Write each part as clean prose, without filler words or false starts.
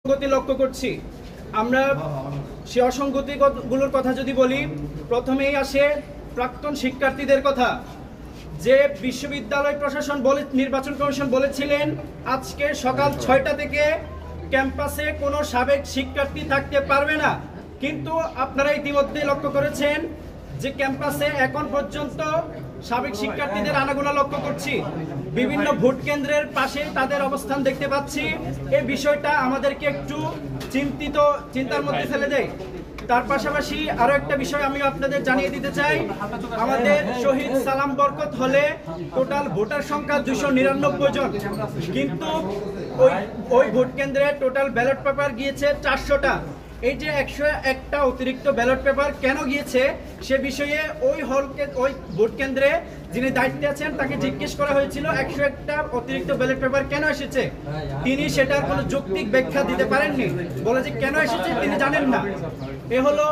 অসঙ্গতি লক্ষ্য করছি। আমরা সে অসঙ্গতিগুলোর কথা যদি বলি, প্রথমেই আসে প্রাক্তন শিক্ষার্থীদের কথা। যে বিশ্ববিদ্যালয় প্রশাসন নির্বাচন কমিশন বলেছিলেন আজকে সকাল ৬টা থেকে ক্যাম্পাসে কোনো সাবেক শিক্ষার্থী থাকতে পারবে না, কিন্তু আপনারা ইতিমধ্যে লক্ষ্য করেছেন যে ক্যাম্পাসে এখন পর্যন্ত সাবেক শিক্ষার্থীদের আনাগোনা লক্ষ্য করছি। বিভিন্ন ভোট কেন্দ্রের পাশে তাদের অবস্থান দেখতে পাচ্ছি। এই বিষয়টা আমাদেরকে একটু চিন্তার মধ্যে ফেলে দেয়। তার পাশাপাশি আরো একটা বিষয় আমি আপনাদের জানিয়ে দিতে চাই, আমাদের শহীদ সালাম বরকত হলে টোটাল ভোটার সংখ্যা 299 জন, কিন্তু ওই ভোট কেন্দ্রে টোটাল ব্যালট পেপার গিয়েছে 400টা। এই যে 101টা অতিরিক্ত ব্যালট পেপার কেন গিয়েছে সে বিষয়ে ওই ভোট কেন্দ্রে যিনি দায়িত্বে আছেন তাকে জিজ্ঞেস করা হয়েছিল 101টা অতিরিক্ত ব্যালট পেপার কেন এসেছে। তিনি সেটার কোনো যৌক্তিক ব্যাখ্যা দিতে পারেননি, বলে যে কেন এসেছে তিনি জানেন না। এ হলো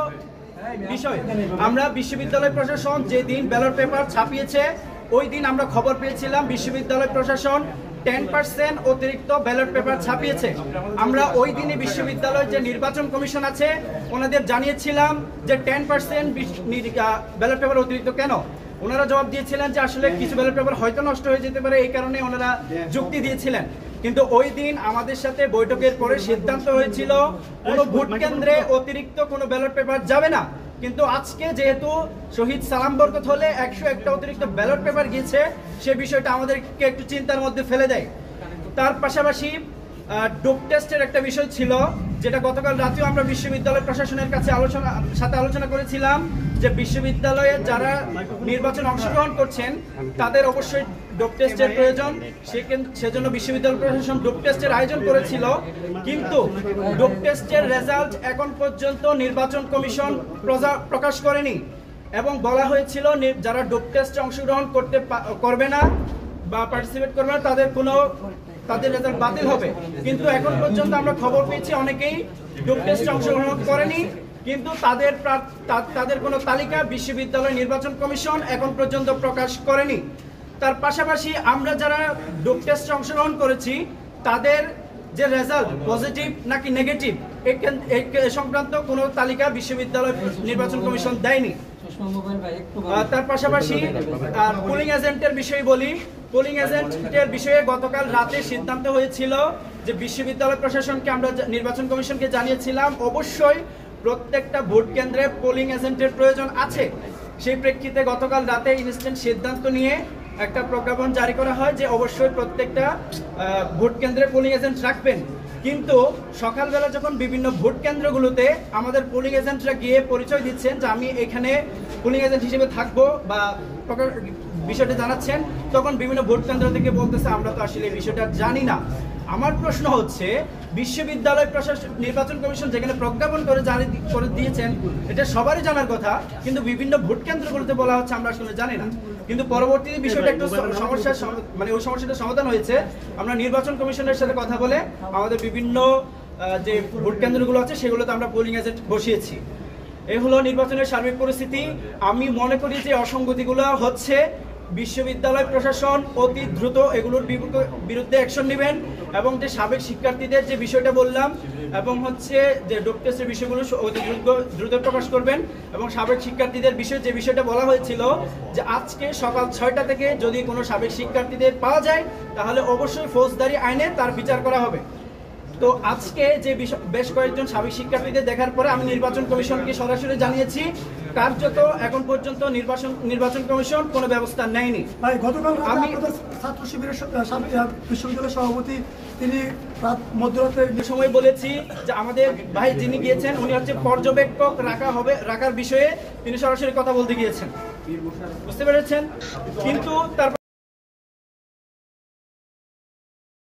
বিষয়। আমরা বিশ্ববিদ্যালয় প্রশাসন যেদিন ব্যালট পেপার ছাপিয়েছে ওই দিন আমরা খবর পেয়েছিলাম বিশ্ববিদ্যালয় প্রশাসন 10% অতিরিক্ত ব্যালট পেপার ছাপিয়েছে। আমরা ওই দিনে বিশ্ববিদ্যালয় যে নির্বাচন কমিশন আছে ওনাদের জানিয়েছিলাম যে 10% ব্যালট পেপার অতিরিক্ত কেন। ওনারা জবাব দিয়েছিলেন যে আসলে কিছু ব্যালট পেপার হয়তো নষ্ট হয়ে যেতে পারে, এই কারণে ওনারা যুক্তি দিয়েছিলেন। কিন্তু ওই দিন আমাদের সাথে বৈঠকের পরে সিদ্ধান্ত হয়েছিল কোনো ভোট কেন্দ্রে অতিরিক্ত কোনো ব্যালট পেপার যাবে না। কিন্তু আজকে যেহেতু শহীদ সালাম বরকত হলে 101টা অতিরিক্ত ব্যালট পেপার গিয়েছে, সে বিষয়টা আমাদেরকে একটু চিন্তার মধ্যে ফেলে দেয়। তার পাশাপাশি ডোপ টেস্টের একটা বিষয় ছিল, যেটা গতকাল রাতেও আমরা বিশ্ববিদ্যালয় প্রশাসনের কাছে আলোচনা করেছিলাম যে বিশ্ববিদ্যালয়ে যারা নির্বাচনে অংশগ্রহণ করছেন তাদের অবশ্যই ডোপ টেস্টের প্রয়োজন। সেজন্য বিশ্ববিদ্যালয় প্রশাসন ডোপ টেস্টের আয়োজন করেছিল, কিন্তু ডোপ টেস্টের রেজাল্ট এখন পর্যন্ত নির্বাচন কমিশন প্রকাশ করেনি এবং বলা হয়েছিল যারা ডোপ টেস্টে অংশগ্রহণ করবে না বা পার্টিসিপেট করবে না তাদের রেজাল্ট বাতিল হবে। কিন্তু এখন পর্যন্ত আমরা খবর পেয়েছি অনেকেই ডোপ টেস্টে অংশগ্রহণ করেনি, কিন্তু তাদের কোনো তালিকা বিশ্ববিদ্যালয় নির্বাচন কমিশন এখন পর্যন্ত প্রকাশ করেনি। তার পাশাপাশি আমরা যারা ডোপ টেস্টে অংশগ্রহণ করেছি তাদের যে রেজাল্ট পজিটিভ নাকি নেগেটিভ এই সংক্রান্ত কোনো তালিকা বিশ্ববিদ্যালয় নির্বাচন কমিশন দেয়নি। তার পাশাপাশি পোলিং এজেন্টের বিষয়ে বলি, পোলিং এজেন্টের বিষয়ে গতকাল রাতে সিদ্ধান্ত হয়েছিল যে বিশ্ববিদ্যালয় প্রশাসনকে আমরা নির্বাচন কমিশনকে জানিয়েছিলাম অবশ্যই প্রত্যেকটা ভোট কেন্দ্রে পোলিং এজেন্টের প্রয়োজন আছে। সেই প্রেক্ষিতে গতকাল রাতে ইনস্ট্যান্ট সিদ্ধান্ত নিয়ে একটা প্রজ্ঞাপন জারি করা হয় যে অবশ্যই প্রত্যেকটা ভোট কেন্দ্রে পোলিং এজেন্ট রাখবেন। কিন্তু সকালবেলা যখন বিভিন্ন ভোট কেন্দ্রগুলোতে আমাদের পোলিং এজেন্টরা গিয়ে পরিচয় দিচ্ছেন যে আমি এখানে পোলিং এজেন্ট হিসেবে থাকবো বা বিষয়টা জানাচ্ছেন, তখন বিভিন্ন ভোট কেন্দ্র থেকে বলতেছে আমরা তো আসলে এই বিষয়টা জানি না। আমার প্রশ্ন হচ্ছে বিশ্ববিদ্যালয় প্রশাসন নির্বাচন কমিশন যেখানে প্রজ্ঞাপন করে দিয়েছেন এটা সবারই জানার কথা, কিন্তু বিভিন্ন ভোট কেন্দ্রগুলোতে বলা হচ্ছে আমরা আসলে জানি না। কিন্তু পরবর্তীতে বিষয়টা একটু ওই সমস্যাটা সমাধান হয়েছে। আমরা নির্বাচন কমিশনের সাথে কথা বলে আমাদের বিভিন্ন যে ভোট কেন্দ্রগুলো আছে সেগুলোতে আমরা পোলিং এজেন্ট বসিয়েছি। এই হলো নির্বাচনের সার্বিক পরিস্থিতি। আমি মনে করি যে অসঙ্গতিগুলো হচ্ছে বিশ্ববিদ্যালয় প্রশাসন অতি দ্রুত এগুলোর বিরুদ্ধে অ্যাকশন নেবেন এবং যে সাবেক শিক্ষার্থীদের যে বিষয়টা বললাম এবং হচ্ছে যে ডোপ টেস্টের বিষয়গুলো অতি দ্রুত প্রকাশ করবেন এবং সাবেক শিক্ষার্থীদের বিষয়ে যে বিষয়টা বলা হয়েছিল যে আজকে সকাল 6টা থেকে যদি কোনো সাবেক শিক্ষার্থীদের পাওয়া যায় তাহলে অবশ্যই ফৌজদারি আইনে তার বিচার করা হবে। তো আজকে যে বেশ কয়েকজন সাবেক শিক্ষার্থীদের দেখার পরে আমি নির্বাচন কমিশনকে সরাসরি জানিয়েছি, কার্যত এখন পর্যন্ত নির্বাচন কমিশন কোনো ব্যবস্থা নেয়নি। গতকাল আমি ছাত্র শিবিরের বিশ্ববিদ্যালয়ের সভাপতি তিনি মধ্যরাতে সময় বলেছি যে আমাদের ভাই যিনি গিয়েছেন উনি হচ্ছে পর্যবেক্ষক রাখার বিষয়ে তিনি সরাসরি কথা বলতে গিয়েছেন, বুঝতে পেরেছেন। কিন্তু তার